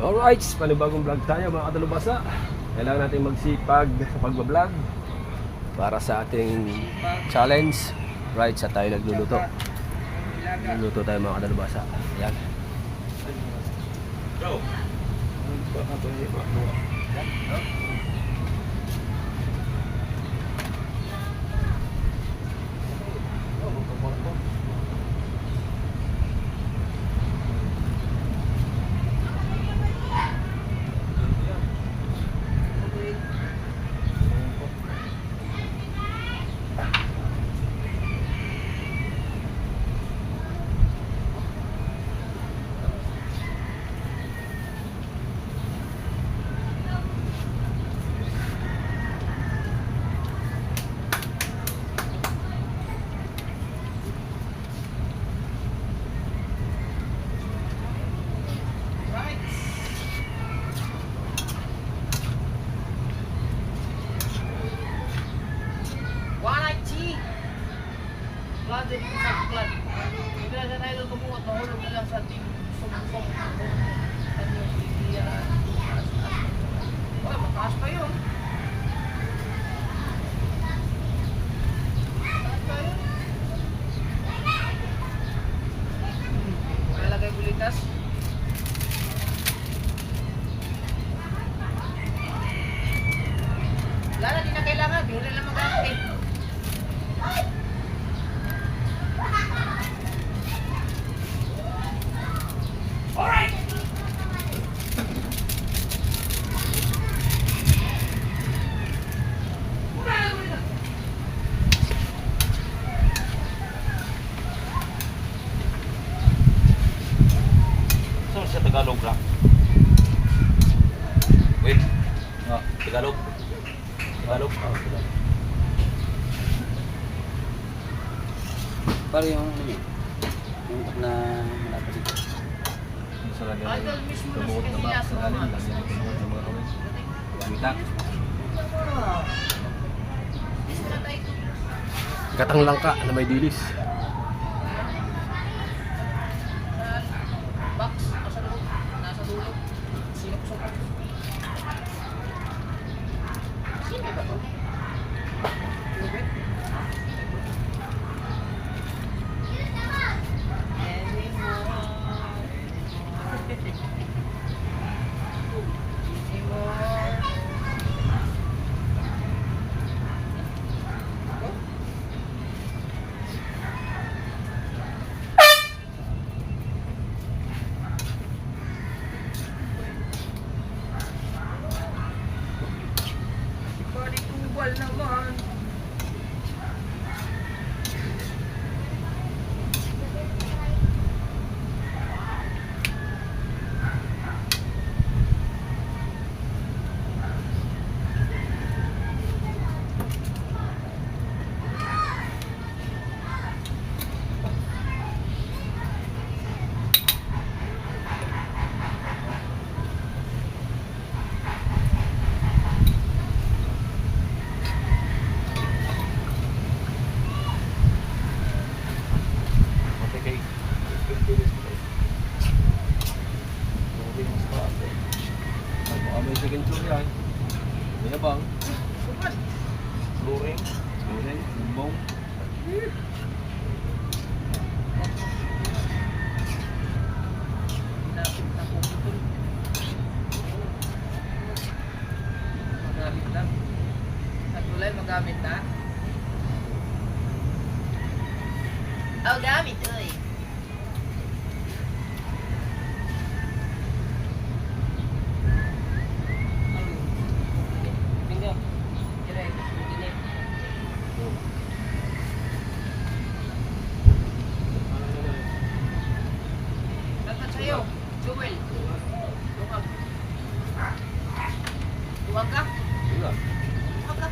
Alright, panibagong vlog tayo mga kadalubhasa. Kailangan natin magsipag sa pagbablog para sa ating challenge. Right, sa tayo nagluluto. Nagluluto tayo mga kadalubhasa. Ayan. Go! Jadi kesaklan. Bila sa tayo kumuha, mahulog na lang sa ating sumbong. Ano, iyan. Wala, mataas pa yun. Mataas pa yun. Malalagay bulitas. Wala na, di na kailangan. Di na lang mag-gamit eh. Sa Tagalog lang. Wait. Tagalog. Tagalog. Tagalog. Para yung utak na malapit dito. Sa lagay Idol mismo na tumuot na ba? siya Sa lalim, lagyan ng tumuot ng mga kawin. Bitak. Gatang langka na may dilis. Box, nasa dulo. Sinok-sok. Sino ba to? Lubit? Tubal naman. May second floor yan. May abang. Sukat. Flooring. Flooring. Bumbong. Lapit na po ito. Magamit lang. At tulay magamit na. Oh, gamit. Uy. Sa'yo, Joel. Lumag. Luwag ka? Wala. Luwag ka.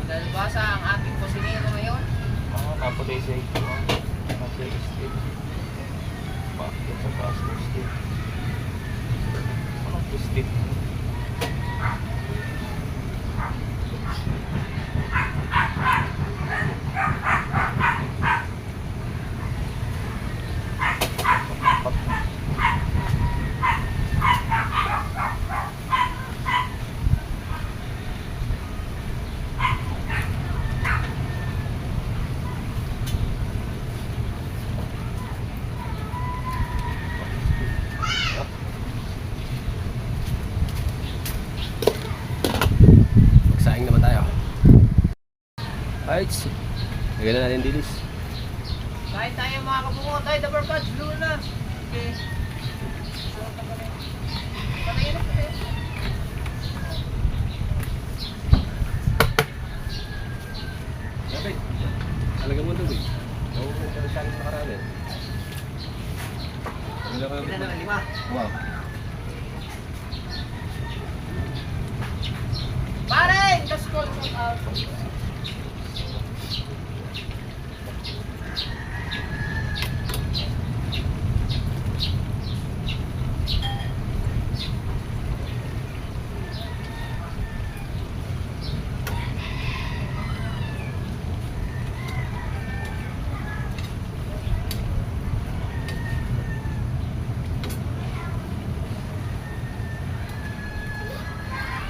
Dahil ba sa ang ating kusinero ngayon? Napolay sa ito. Napolay sa ito. Bakit sa taas ng state? Anong state? Lagyan na natin dilis. Kain tayo mga kabungot. Ay, the barkads, blue na. Okay. Patayin na po eh. Dapat, talaga mo tubig. Oo, pero saan sa nakaraan eh. Ilan na, 5? Wow. Pare! Just call us out.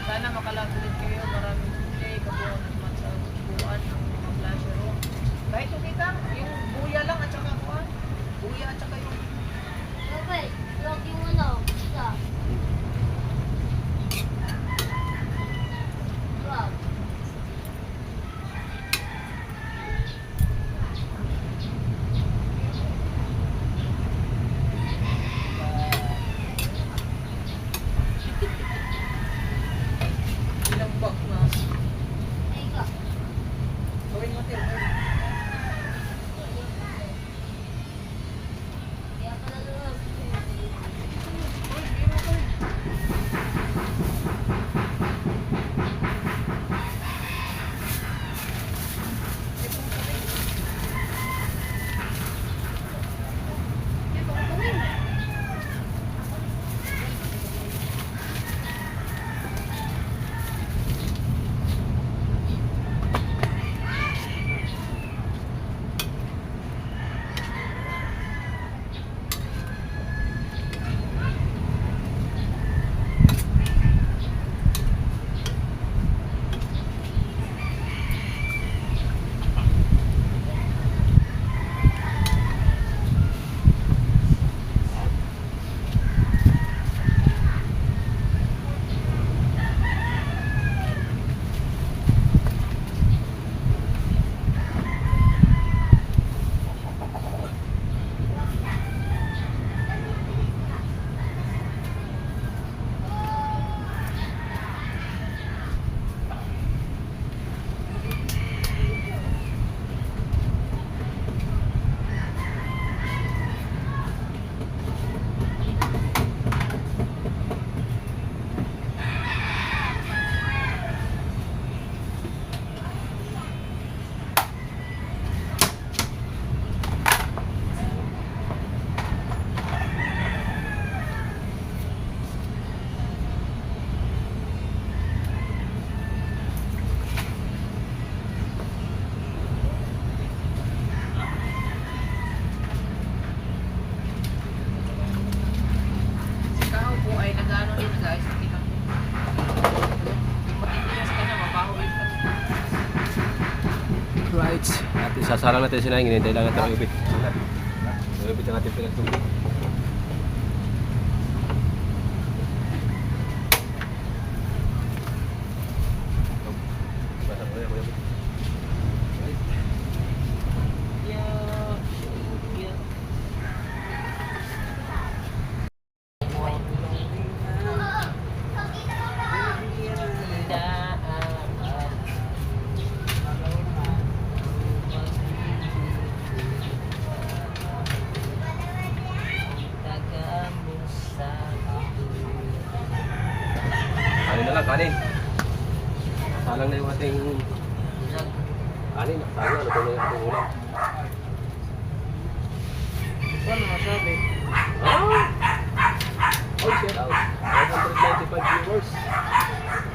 Sana makalap ulit kayo. Maraming huli. Kabuhan naman sa buwan ng mga flasher room. Kahit kita, yung buya lang at saka kuhan. Buya at saka yung... Dapat, huwag yung ano, isa. Wag. Ilang bag na. Ay, ka. Gawin mo tayo. Kaya pala doon. Si Kao po ay nag-ano din guys. Nakita ko. Pag-iwas ka na, mabaho ulit ka. Right. At isasara natin sila. Hinintay lang natin ang ubit. Ang ubit ang ating pinagtubig. Kanin na lang, kanin. Salang na yung ating kanin. Salang, ano na yung ating ulam. Ano masabi? Oh, shout out. 195 viewers.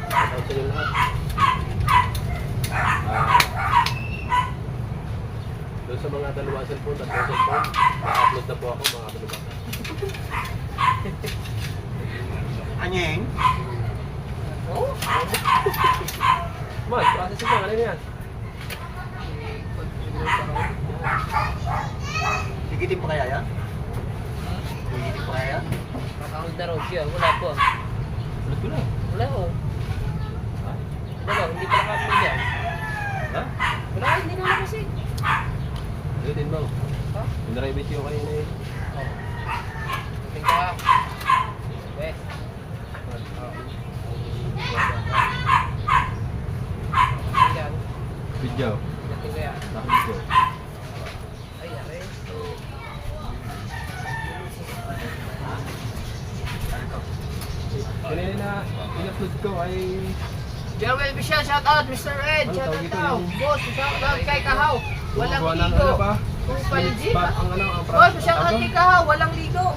Shout out sa inyo lahat. Doon sa mga dalawa cellphone at mga cellphone, na-upload na po ako mga dalawang. Anyeng? Oh? Mas, processing mo, ano yan? Higitin pa kaya yan? Higitin pa kaya yan? Makaon na raw siya. Wala po. Ulit ko na. Wala po. Ha? Wala, hindi pa nakapoy yan. Ha? Wala, hindi na kasi. Bitin mo. Ha? Pinaribit yung kanina eh. Tingin ka. Eh. Yan. Video. Tingin ka yan. Video. Ay, yari. Kanina in-upload ko ay Jerwell Bishal, shout out Mr. Ed, Ano, shout tawag out ito daw. yung- Boss, shout out kay Kahaw. Walang gumagawa ng ligo. ano pa? Kupal G. Ang ano, ang Boss, shout out kay Kahaw, walang ligo.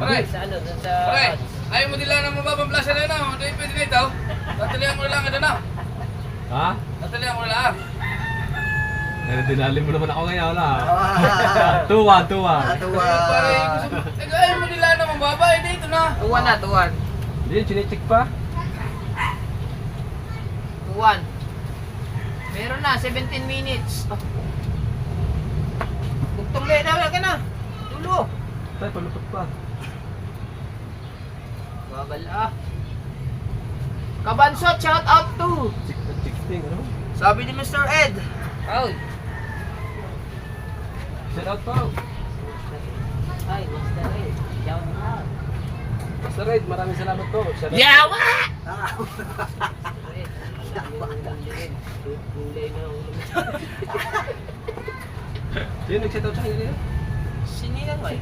Pare, Sa ano, dun sa... pare, ayaw mo nila ng mababang plaza na yun ah. Hindi pwede na ito. Tatalihan mo lang ito na. Ha? Tatalihan mo lang. Eh, dinali mo naman ako ngayon, wala. Tuwa. Pare, gusto mo, ayaw mo nila ng mababa. Hindi, ito na. Tuwan na, tuwan. Hindi, chinecheck pa. Tuwan. Meron na, 17 minutes. Bugtong le, na, wala ka na. Tulo. Tay, palupot pa. Babal ah. Kabansot, shout out to. Chicking, ano? Sabi ni Mr. Ed. Ay. Shout out pa. Ay, Mr. Ed. Shout out. Basta Red, maraming salamat po. Shout out. Yawa! Sino nag-shout out sa kanila? Sininang May.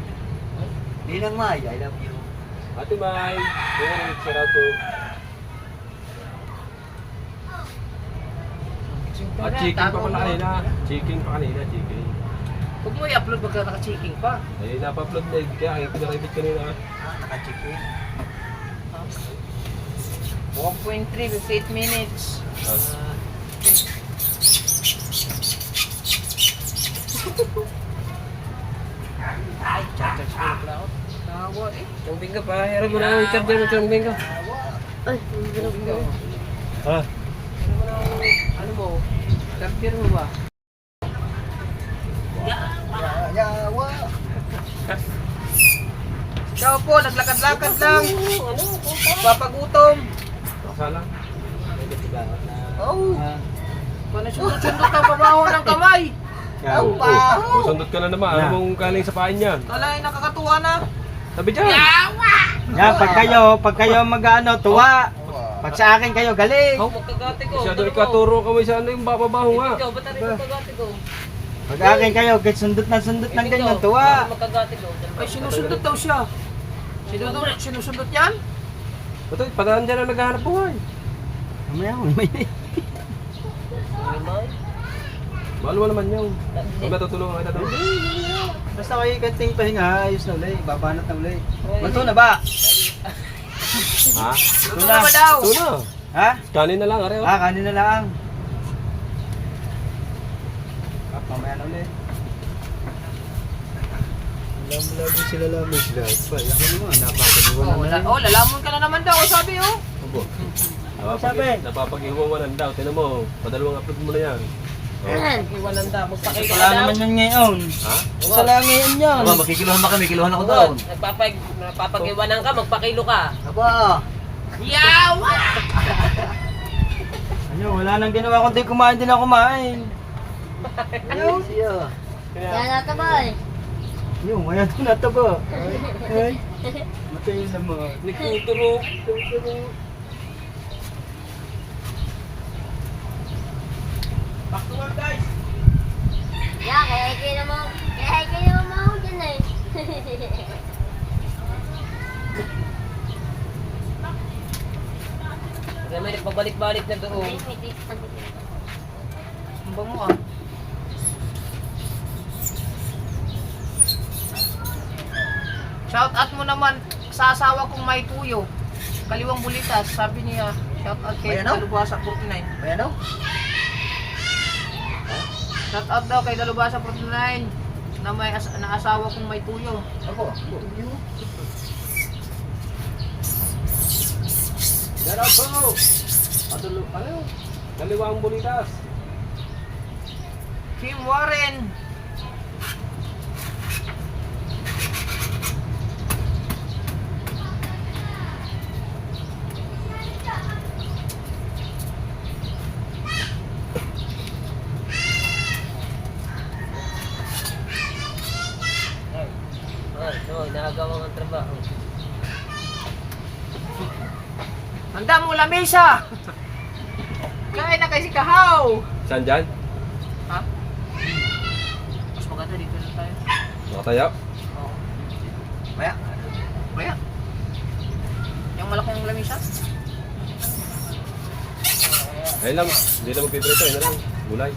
Ninang May, I love you. Ate May, yun, nag-shout out po. At chicken pa pala kanina. Chicken pa kanina, chicken. Huwag mo i-upload pagka naka-checking pa. Eh, napa-upload na yun. Kaya yung pinaribit kanina. Naka-chicken. 1.3, 58 minutes. Ay, charge ko na pala ako. Tawa eh. Tubig ka pa. Hira mo na ang charger mo, tubig ka. Ay, tubig ka. Ha? Hira mo na ang, ano mo, charger mo ba? Yawa. Ikaw po, naglakad-lakad lang. Papagutom. Sala. Oh. Paano sundot-sundot ka pabaho ng kamay? Oh, oh. Sundot ka na naman. Ano mong galing sa pain yan? Talay, nakakatuwa na. Sabi dyan. Yan, pag kayo mag-ano, tuwa. Pag sa akin kayo, galing. Oh, magkagati ko. Masyado ikaturo kami sa ano yung bababaho nga. Ikaw, ba't tayo magkagati ko? Pag akin kayo, kahit sundot ng ganyan, tuwa. Magkagati ko. Ay, sinusundot daw siya. Sinusundot yan? Ito, pataan dyan ang naghahanap buhay. Mamaya, may. Mahal mo naman yun. Huwag natutulungan kita doon. Basta kayo kanting pahinga, ayos na ulit, babanat na ulit. Manto na ba? Ha? Luto na ba daw? Ito na. Ha? Kanin na lang, are. Kanin na lang. Mamaya na ulit. Lagi sila lamig sila. Yan naman, napapagawa na. Oh, lalamon ka na naman daw, sabi oh. Opo. Sabi? Napapag-iwawanan daw. Tinan mo, padalawang upload mo na yan. Iwanan daw, magpakita Wala naman yun ngayon. Ha? Sa langian yan. Aba, makikiluhan ba kami? Kiluhan ako doon. Napapag-iwanan ka, magpakilo ka. Aba. Yawa! Ano, wala nang ginawa kundi kumain din ako kumain. Ayun siya. Yan natabay. Yung, maya ito nataba. Ay, matay naman. Nagtuturo. Baktuan guys! Yan, kaya kayo naman ako dyan eh. Kaya may nagpabalik-balik na doon. May tips na dito. Ang bango ah. Shout out mo naman sa asawa kong may tuyo. Kaliwang bulitas, sabi niya. Shout out kay May ano? Dalubasa 49. May ano? Shout out daw kay Dalubasa 49 na may na asawa kong may tuyo. Ako. Shout out po. Ano? Kaliwang bulitas. Kim Warren. Oo, nakagawa ng trabaho. Handa mo lamesa! Kain na kasi kahaw! Saan dyan? Ha? Mas maganda dito lang tayo. Nakatayo? Oo. Baya. Baya. Yung malaking lamesa? Ayun lang, hindi na magpiprito, yun na lang. Gulay.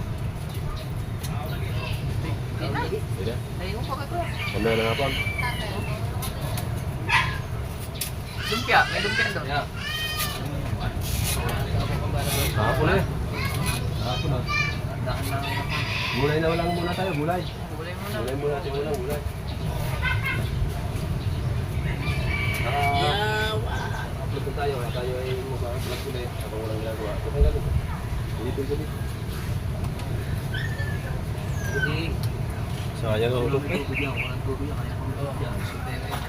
Hindi na. Hindi na. Ayun ko pa ko. Mamaya na nga po. Lumpia. May lumpia doon. Yeah. Kahapon na eh. Kahapon na. Daan lang. Gulay na lang muna tayo, gulay. Gulay muna. Gulay muna natin muna, gulay. Upload na tayo, kaya tayo ay mag-upload ulit. Habang walang ginagawa. Ito kang ganun. Pilipin ko dito. Hindi. Sayang ang ulog eh. Tubig yan, walang tubig yan. Kaya kung tubig yan, sundere yan.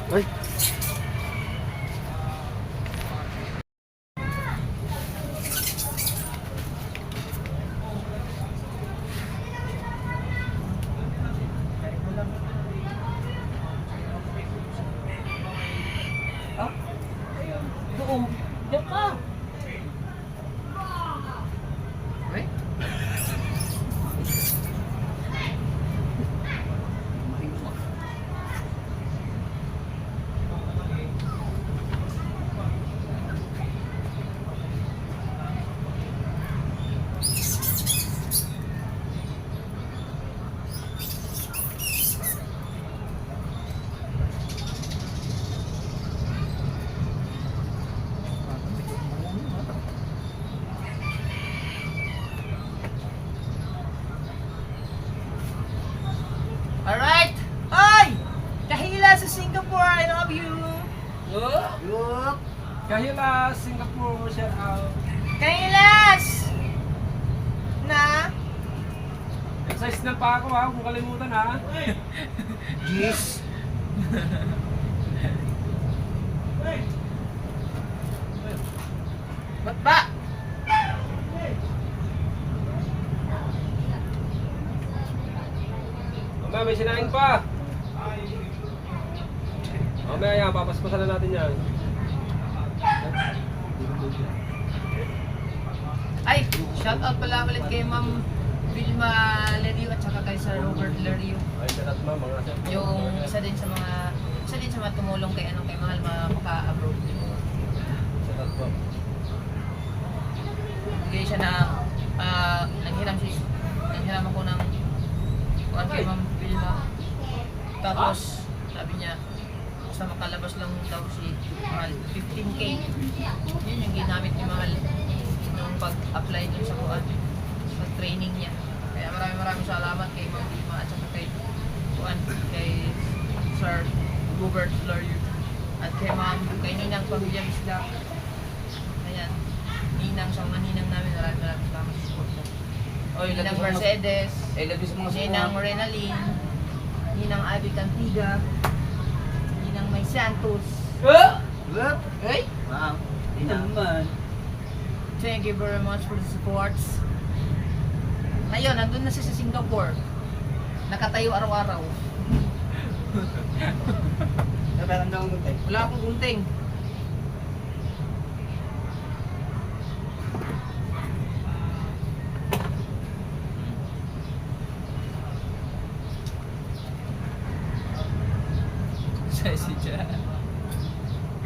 Ay! Doon. Diyan ka. Ay? Alright! Ay! Kahila sa Singapore, I love you! Yup! Kahila, Singapore, shout out. Kahilas! Na? Exercise na pa ako ha, kung kalimutan ha. Yes! Ba't ba? Mamaya may sinaing pa. Mamaya yan, papaspasan na natin yan. Ay, shout out pala ulit kay Ma'am Vilma Lerio at saka kay Sir Robert Lerio. Ay, salat ma, mga sir. Yung isa din sa mga tumulong kay kay Mahal maka-abroad. Salat po. Bigay siya na nanghiram ako ng kuwan kay Ma'am Vilma. Tapos sabi niya basta makalabas lang daw si Mahal 15K. Yun yung ginamit ni Mahal nung pag-apply dun sa kuwan, sa training niya. Kaya maraming salamat kay Ma'am Vilma at saka kay kuwan, kay Sir Robert Lario at kay Ma'am, kay Ninang Pamilya Misda. Ayan, Ninang siyang maninang namin, maraming salamat sa support mo. Oy, Ninang Mercedes, labis mga Ninang Renalyn, Ninang Abby Cantida, Ninang May Santos. Hey! Wow. Hindi naman. Thank you very much for the supports. Ngayon, nandun na siya sa Singapore. Nakatayo araw-araw. Meron daw ng tayo. Wala akong gunting.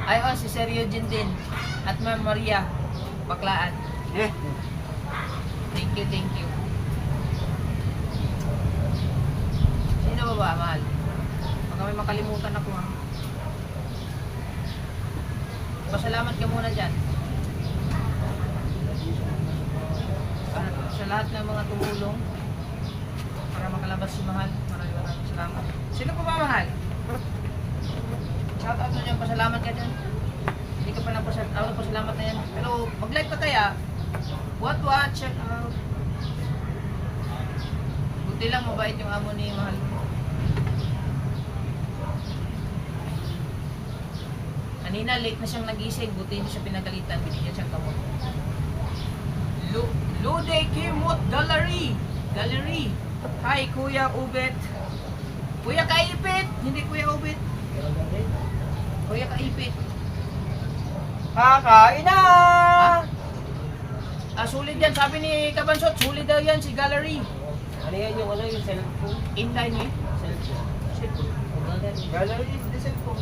Ay, oh, si Sir Eugene din. At Ma'am Maria Baklaan. Thank you, thank you. Sino ba mahal? Baka may makalimutan ako ha. Pasalamat ka muna dyan. Sa lahat ng mga tumulong para makalabas si Mahal. Maraming salamat. Sino pa ba mahal? mabait yung amo ni Mahal. Kanina late na siyang nagising, buti hindi siya pinagalitan, binigyan siyang gamot. Lude Kimot Gallery. Hi Kuya Ubet. Kuya Kaipit, hindi Kuya Ubet. Kuya Kaipit. Kakain na! Sulit yan, sabi ni Kabansot, sulit daw yan si Gallery. Ano yan yung ano yung cellphone? Inday niya. Gallery is the cellphone.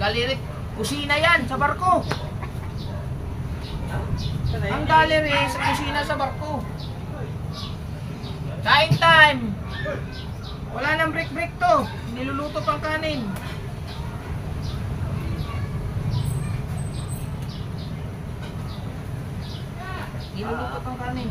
Gallery, kusina yan sa barko. Ang gallery sa kusina sa barko. Kain time. Wala nang break to. Niluluto pang kanin. Niluluto pang kanin.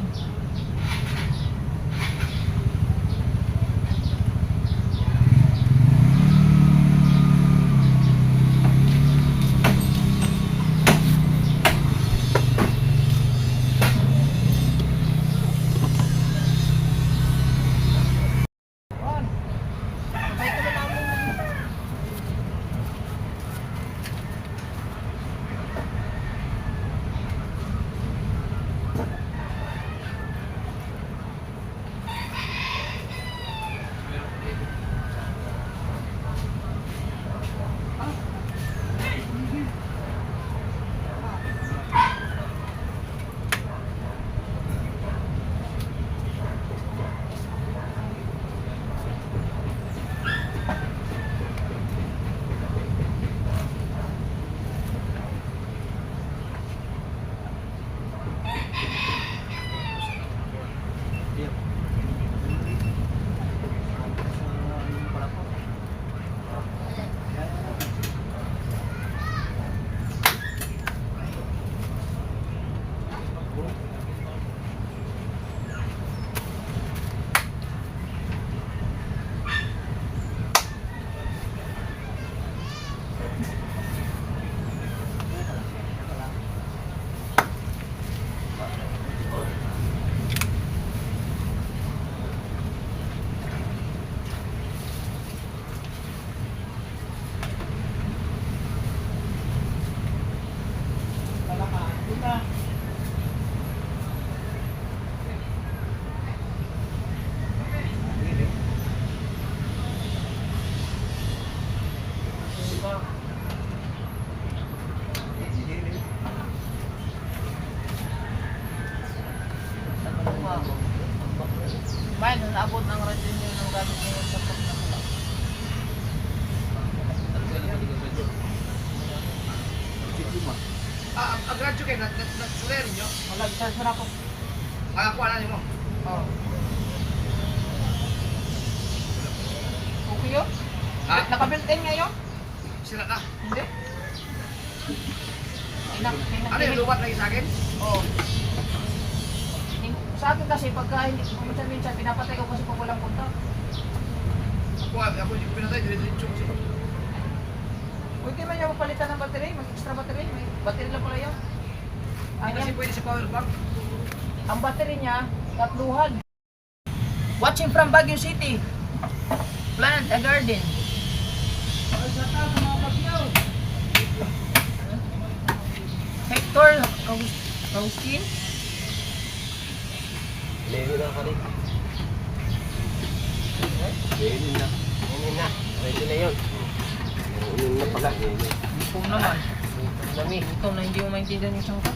Bayan, naabot ng radyo niyo ng gamit niyo sa pagkakulak. Ang radyo kayo, nagsuler niyo? Wala, transfer ako. Makakuha na niyo mo? Oo. Okay yun? Naka-built-in ngayon? Sila na. Hindi. Ano yung lubat lagi sa akin? Oo. Sa akin kasi pagka hindi minsan pinapatay ko kasi pag walang kontak. Ako hindi ko pinatay, diretso kasi. Pwede man yung palitan ng battery, mag-extra battery, may battery lang pala yun. Hindi kasi pwede sa power bank. Ang battery niya, tatluhan. Watching from Baguio City. Plant a garden. Hector Agustin. Lenin na ka rin. Lenin na. Ngayon na, ready na yun. Lenin na pala. Lenin. Gutom naman. Dami. Gutom na hindi mo maintindihan yung sangka.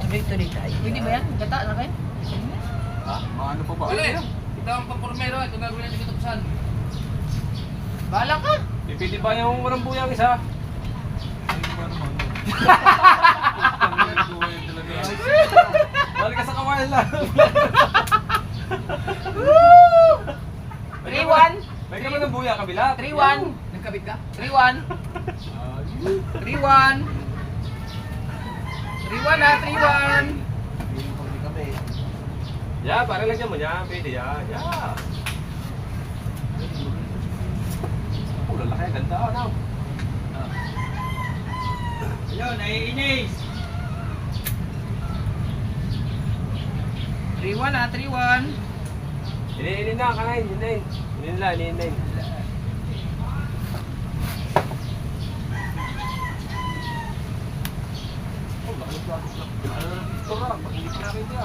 Tuloy-tuloy tayo. Pwede ba yan? Gata na kayo? Ha? Ano pa ba? Wala eh. Ito ang pampurmero, ito gagawin natin ito pasan. Bahala ka! Pipili ba yung walang buyang isa? Balik ka sa kawain lang. 3-1! May ka ba ng buya kabila? 3-1! Nagkabit ka? 3-1! 3-1! 3-1 na! 3-1! Ya, parang lagyan mo niya. Pwede ya. Ya. Oh, lalaki. Ganda. Ano? Ayun, naiinis. 3-1 ah, 3-1. Inin na, kanain. Inin nila. Oh, laki ng plastic. Ano na pistol ra? Pag hindi pinakita.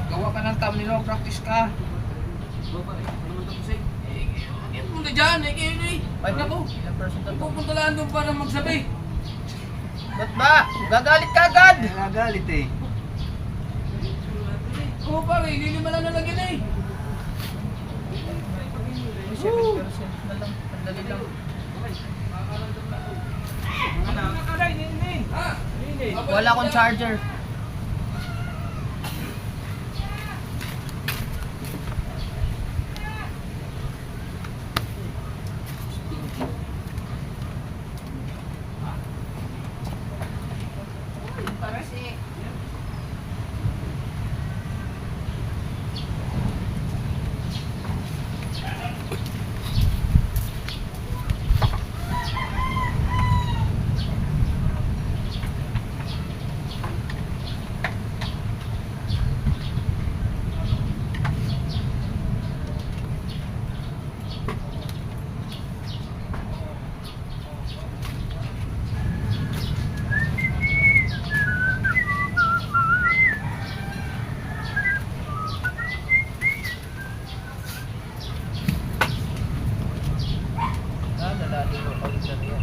Gawa ka ng thumbnail, practice ka. Ano man tapos eh? Yan muna dyan eh. Kayo na eh. Naku. Ilang percent na to? Pupunta lang doon para magsabi. Ba't ba? Gagalit ka agad! Nagagalit eh. Oo pare, lilima lang nalagyan eh. 7% na lang. Sandali lang. Wala akong charger. Dadaling mo pag na yan.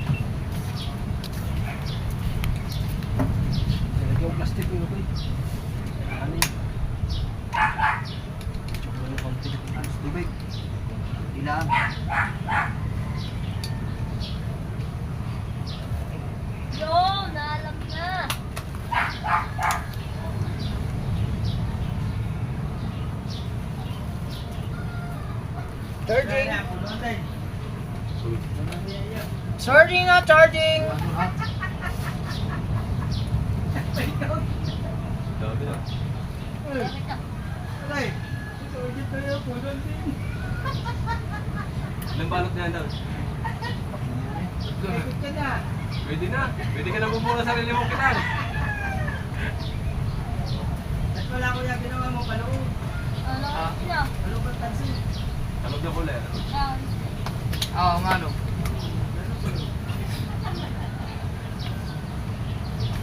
Lagyan yung plastic mo ko. Ano yun? Ano pang Pilipinas? Tubig. Ilan? Yo, naalam na. Charging! Charging na, charging! Dami na. Ilang balot na yan daw? Pwede na. Pwede ka na bumura sa sarili mong kitan. At wala ko yung ginawa mo kaloob. Ano? Sino? Kaloob at tansin. Talog na pula. Oo, nga no.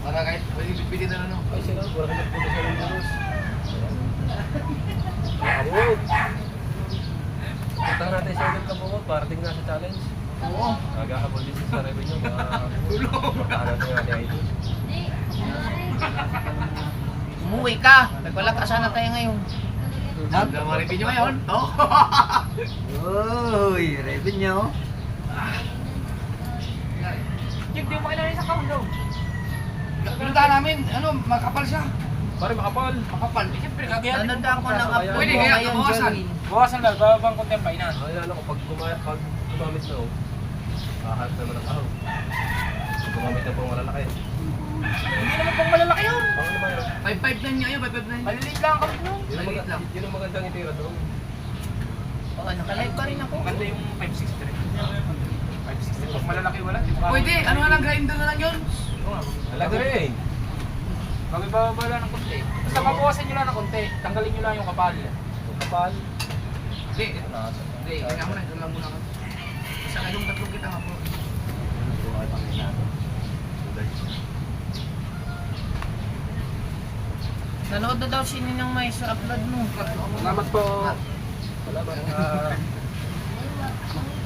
Para kahit pwede bitbitin na ano. Ay, sila. Wala ka nagpunta sa Lindros. Kabukod. Punta natin sa ulit kabukod para tingnan sa challenge. Oo. Naghahabol din sa revenue. Makaano na natin ay ito. Di. Umuwi ka. Nagwala ka sana tayo ngayon. Maripin nyo ngayon. Oo. Uy, revenue. Jim, di mo kailangan sa condo. Pinuntahan namin, ano, makapal siya. Pare makapal. Makapal. Eh, siyempre, kagayan. Nanandaan ko ng upload Pwede mo kaya, ngayon, bawasan. Jerwin. Bawasan lang, babang konti ang painan. Ay, ano ko, pag gumamit na, hahanap naman ang kahaw. Pag gumamit na pong malalaki. Hindi naman pang malalaki yun. Pang ano ba yun? 559 ngayon, 559. Maliliit lang kami nun. Maliit lang. Yun ang magandang itira doon. Oo, nakalive pa rin ako. Maganda yung 563. 563. Pag malalaki wala, di ba? Pwede, ano nga lang, grinder na lang yun. Oo nga. Talaga rin. Bababa lang ng konti. Basta babawasan nyo lang ng konti. Tanggalin nyo lang yung kapal. Kapal. Hindi, hindi. Kaya mo na, ito lang muna ka. Sa kayong tatlong kita nga po. Nanood na daw si Ninang May sa upload mo. Salamat po. Salamat.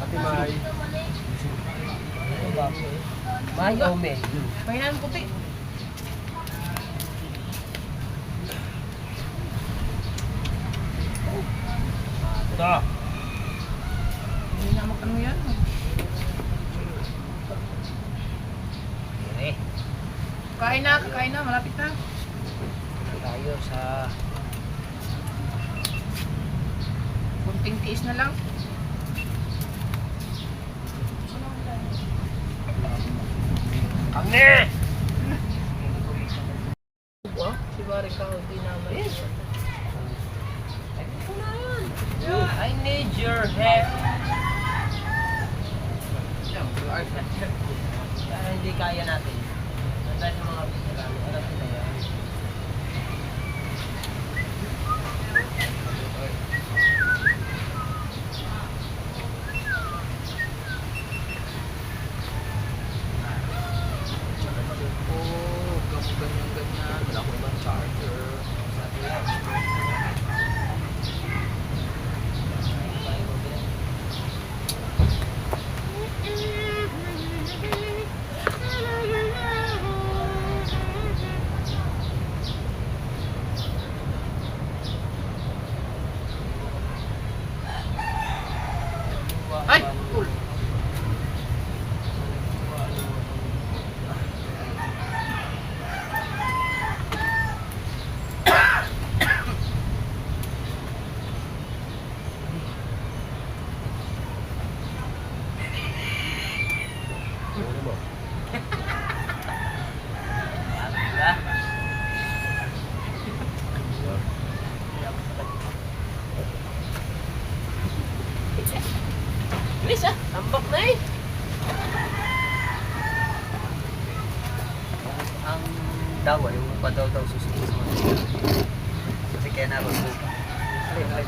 Ate May. May o May? Mainan puti. Ito. Hindi na magkano yan. Kain na, malapit na. Tayo sa kunting tiis na lang. Kami! Si Barry ka, hindi naman. I need your help. Hindi kaya natin. Dahil sa mga veterano, alam nila yan. Oh, ganyan-ganyan. Wala ko ibang charger. Sabi yan. Ay! Cool! Bilis ah! Tambak na eh! Ang dawa, yung padaw-daw susunod sa mga. Kasi kaya na rin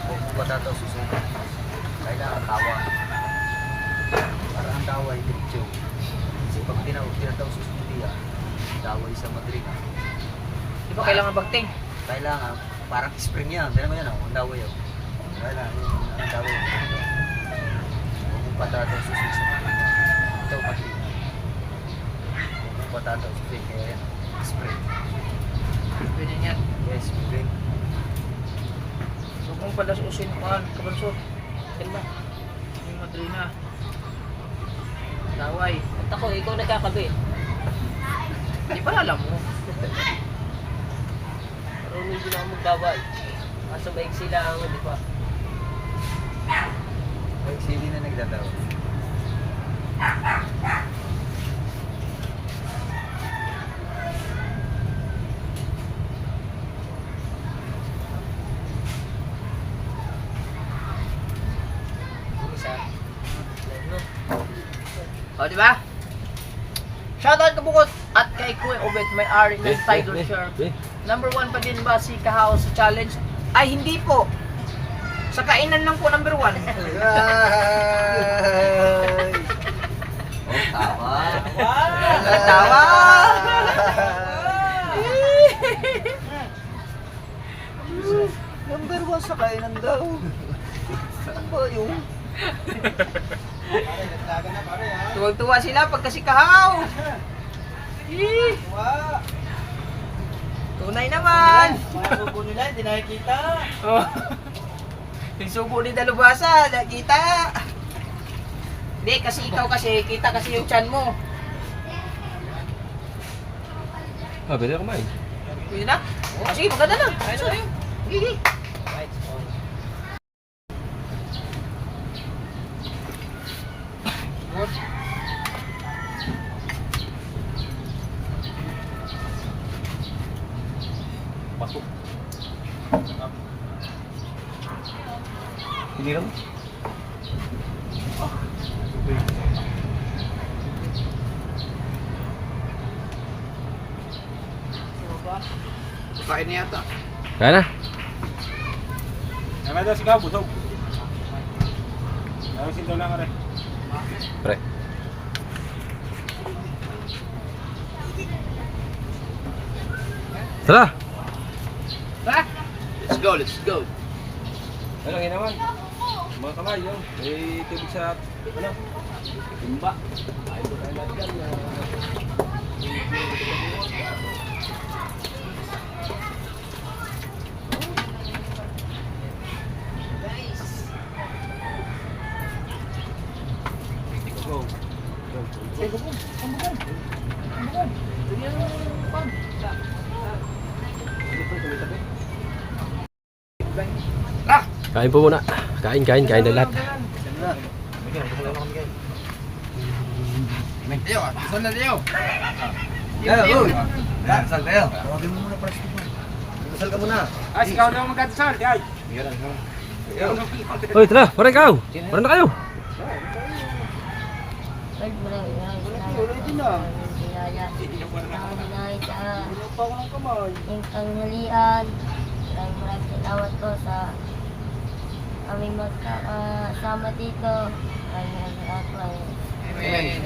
po. Padaw-daw susunod. Kailangan tawa. Para ang dawa ay diretso. Kasi pag tinataw susunod niya, dawa sa Madrid. Di ba kailangan bagting? Kailangan, parang spring yan. Tignan mo yan, ang dawa yun. Kailangan, ang dawa yun. Kung padaw susunod sa Madrid. Ito, Madrid. Kung padaw susunod, kaya yan. Spring. Pwede yan. Yes, spring. So kung padasusin ka, kabalso. Yan ba? Yung madrina. Daway. At ako, ikaw nagkakabi. Di ba alam mo? Marunong din ako magbabay. Kaso maiksi lang ako, di ba? Ay, hindi na nagdadaw. Isa. Ano? O, di ba? Shoutout ka bukod at kay Kuya Obet, may ari ng title shirt. Number 1 pa din ba si Kahaw sa challenge? Ay, hindi po. Sa kainan lang po number 1. Ay! Oh, tawa. Tawa! Number 1 sa kainan daw. Saan ba yun? Pare, naglaga na pare ha. Tuwag-tuwa sila pagka si Kahaw. Tuwa. Tunay naman. Mga subo nila, hindi nakikita. Oh. Yung subo ni Dalubhasa, nakita. Hindi, kasi ikaw kasi, kita kasi yung chan mo. Ah, pwede kumain. Pwede na? Oh, sige, maganda lang. Sorry. Sige. Pasok. Hindi naman. Kain na yata. Kaya na. Naman daw sigaw, busog. Ayaw sinto lang ka rin. Pre. Tara! Ha? Let's go, let's go. Ano naman? Mga kamay, yun. May tubig sa, ano? Timba. Ayaw ko tayo lahat yan. Go. Kain po muna. Kain na lahat. Ayo, saan na tayo? Sal tayo. Tawagin mo muna para sa tupan. Sal ka muna. Ah, sigaw na ako magkasal, di ay. Hoy, tara, parang ikaw. Parang na kayo. Ay, Ready na. biyaya. Dahil sa Wala pa ako ng kamay. yung tanghalian. Maraming salamat po sa aming magkakasama dito. Maraming salamat po. Amen.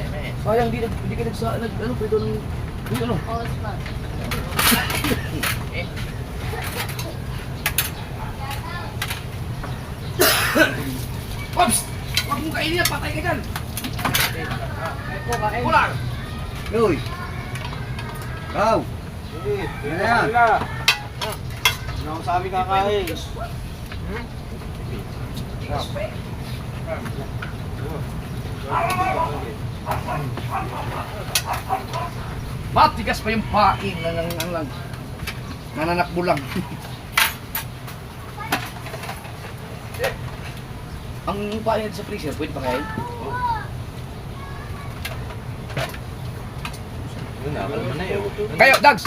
Sayang, hindi ka ano, pwede yung ano. Osman. Pops! Huwag mong kainin yan, patay ka dyan! Kulang! Uy! Ikaw! Ano yan? Ano ako sa amin kakain? Matigas pa yung pain nananakbo lang. Ang pain sa freezer, pwede pa kain? Kayo, Dags!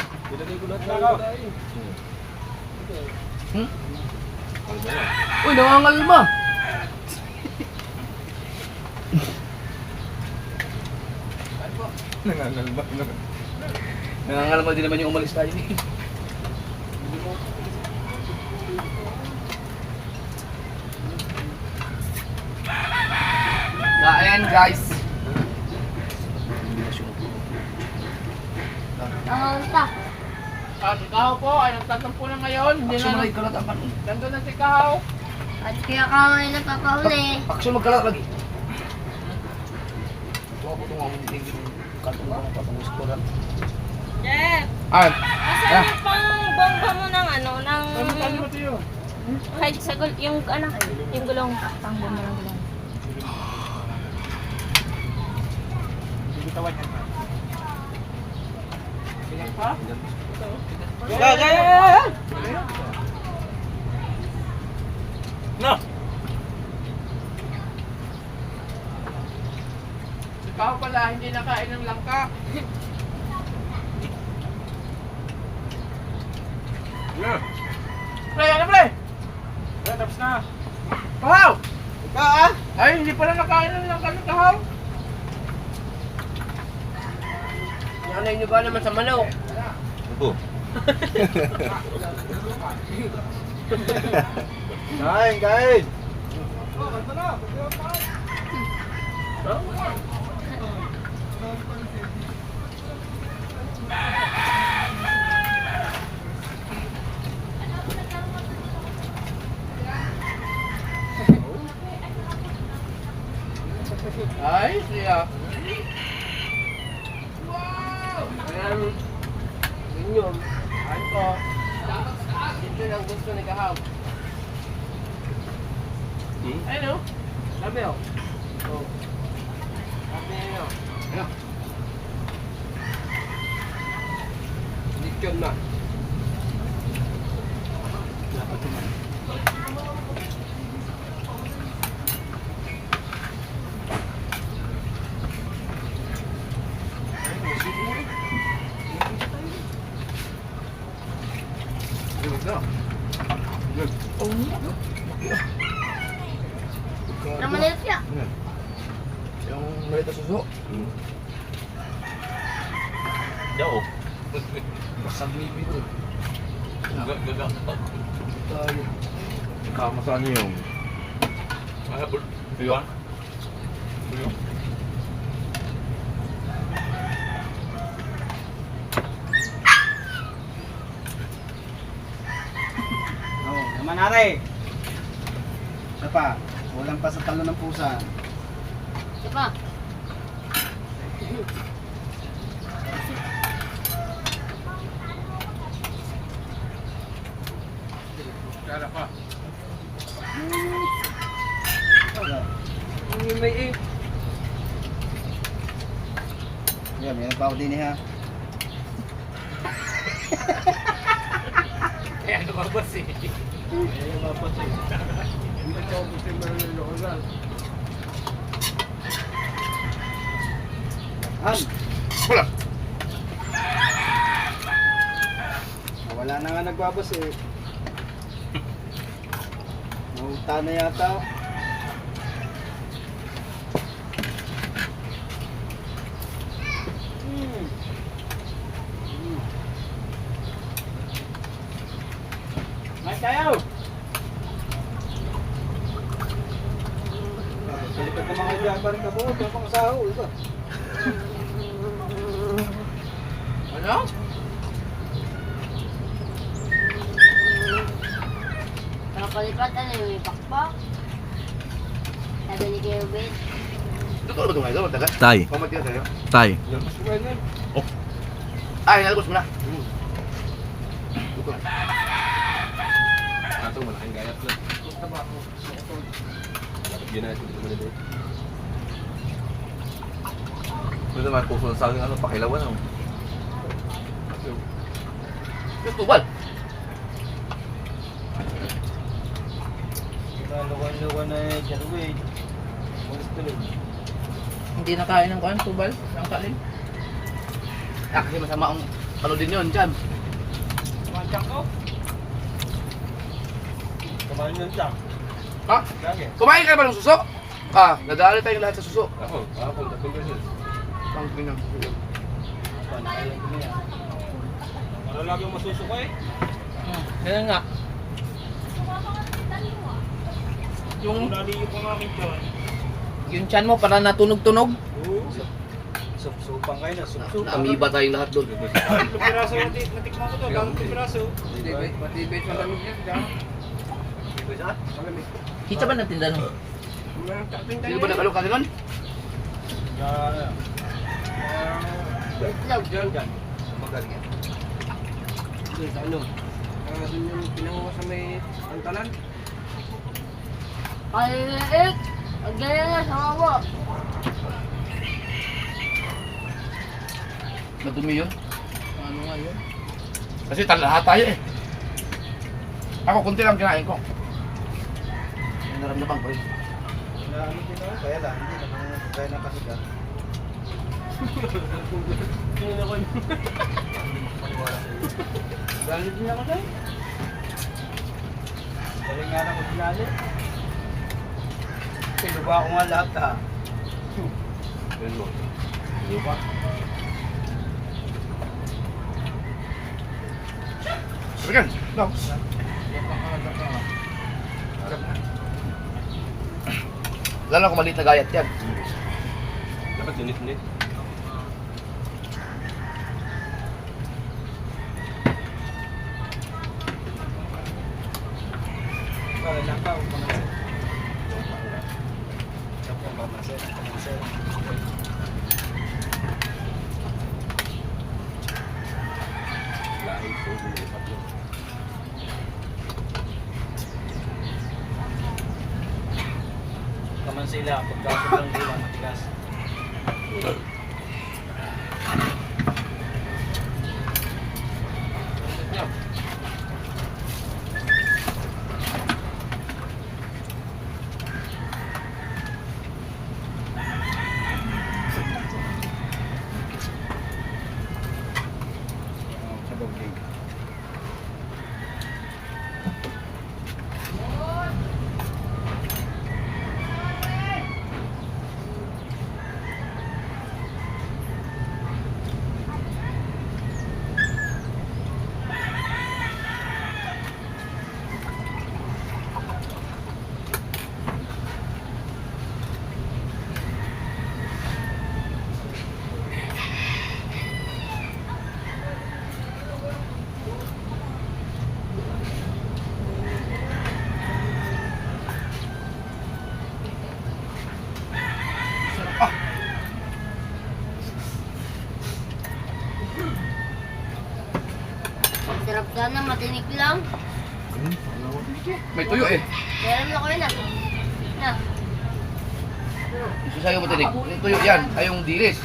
Uy, nangangalma! Nangangalma din naman yung umalis tayo eh. Kain, guys! Kaunta. Si Kahaw po ay nagtatampo na ngayon. Hindi Action na na ikalat ang kanon. nandun na si Kahaw. At kaya ka ngayon nagpapahuli. Action magkalat lagi. Ito ako itong mga hindi kanto mo papangus ko lang. Jeff, Ay! asan yung pang bomba mo ng ano, ng... Ano ba ito? Kahit sa yung ano, yung gulong, pang bomba ng gulong. Bilang pa? No! Si Kahaw pala hindi nakain ng langka. Pre, ano pre? Tapos na. Kahaw! Ikaw ah! Ay, hindi pala nakain ng langka ng Kahaw. Nanay niyo ba naman sa manok? Kain, kain! Ay, siya. Ayan, ninyo. Ano po? Ito lang gusto ni Kahaw. Ayun o. Sabi o. Oh. Sabi niyo. Ano? Lechon na. Naman nila siya. Yung malita suso. Jauh. Basag lipi ko. Gagak. Tayo. Kamasan yung. Buyuan. Buyuan. Oh, naman nare. Isa pa. Walang pa sa talo ng pusa. Diba? Kala pa. May eh. Yan, meron pa ako din ha. Eh, ano ba boss eh? Han, Wala. wala na nga nagbabas eh. Nauta na yata. May kayo! Pilipan ka mga jabar ka po, ito pang saho, iba. Ano? Nakalipat, ano yung may pakpak? Sabi ni Kuya Ben. Totoo ba ito ngayon? Matagal? Tay. Pamatiyan sa'yo? Tay. Ay, nalagos mo na. Ito. Ito, malaking gayat lang. Lagyan natin dito muna dito. Pwede naman puso sa akin ano, pakilawan ano. Yung tubal. Luwan-luwan na Jarway. Mulis tuloy. Hindi na kaya ng kuhan, tubal, ng kalim. Ah, kasi masama ang ano din yun, dyan. Kumain ko? Kumain yun siya. Ha? Lagi. Kumain ka ba ng suso? Ah, nadali tayong lahat sa suso. Ako, tatlong beses. Ang pinang suso. Kumain ko niya. Para lagi masusuko eh. Ganun nga. Yung, Naliyo ko nga akin dyan. yung tiyan mo para natunog-tunog. Supang kayo na, supang. Amiba tayong lahat doon. Tatlong piraso yung natikman ko to, tatlong piraso. Matibay sa lamig niya. Diyan. Kita ba natin dano? Sino ba nakalong kasi nun? Dyan. Magaling yan. Doon sa ano? Doon yung pinangawa sa may pantalan. Kaliit! Ang ganyan na sa mawa. Madumi yun. Ano nga yun? Kasi lahat tayo eh. Ako, kunti lang kinain ko. May naramdaman ko eh. Ano din ako, kaya lang, hindi naman kaya nakasigat. Galit din ako dahil. Galing nga na maglalit. Pinuba ko nga lahat ha. Ganun mo. Hindi ba? Berikan, no. Lalo kung maliit na gayat yan. Dapat unit-unit. Wala lang ka, pamasin. Pamasin. Lahat ito, lumilipat yun. Kaman sila, pagkasok lang nila, matigas. Sarap sana, matinik lang. May tuyo eh. Meron na ko yun ah. Na. Gusto sa'yo matinig. Yung tuyo yan, ay yung dilis.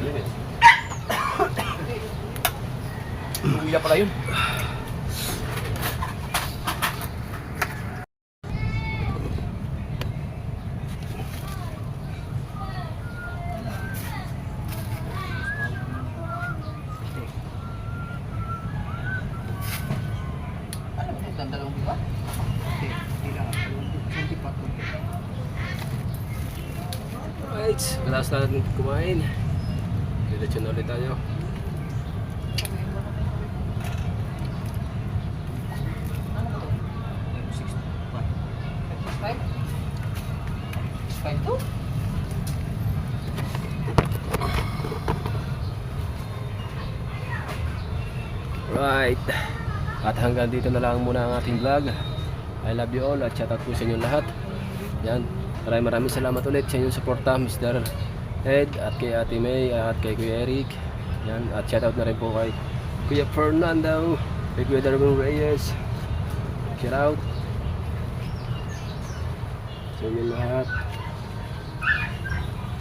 Malinis. Luya pala yun. Alright, malas na natin kumain. Diretso na ulit tayo. Right. At hanggang dito na lang muna ang ating vlog. I love you all at shout out po sa inyo lahat. Yan. Maraming salamat ulit sa inyong suporta, Mr. Ed, at kay Ate May, at kay Kuya Eric. Yan. At shout out na rin po kay Kuya Fernando, kay Kuya Darwin Reyes. Shout out sa inyo lahat.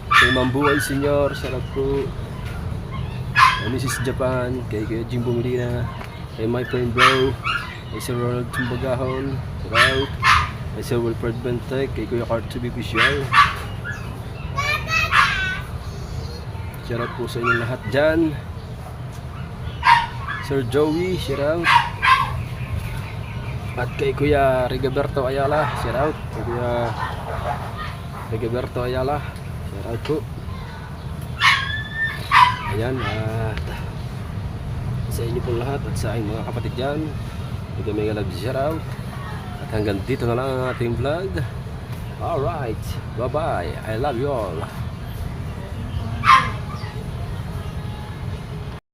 Kay Mambuhay Senior, shout out po. Mrs. Japan, kay Jimbo Medina, kay my friend bro, kay Sir Ronald Tumbagahon, shout out, kay Sir Wilfred Bentek, kay Kuya Cart to be official. Shout out po sa inyo lahat dyan. Sir Joey, shout out. At kay Kuya Rigoberto Ayala, shout out. Kay Kuya Rigoberto Ayala, shout out po. Ayan, at sa inyo po lahat at sa aking mga kapatid dyan, ito may galab shout out. At hanggang dito na lang ang ating vlog. Alright, bye bye, I love you all.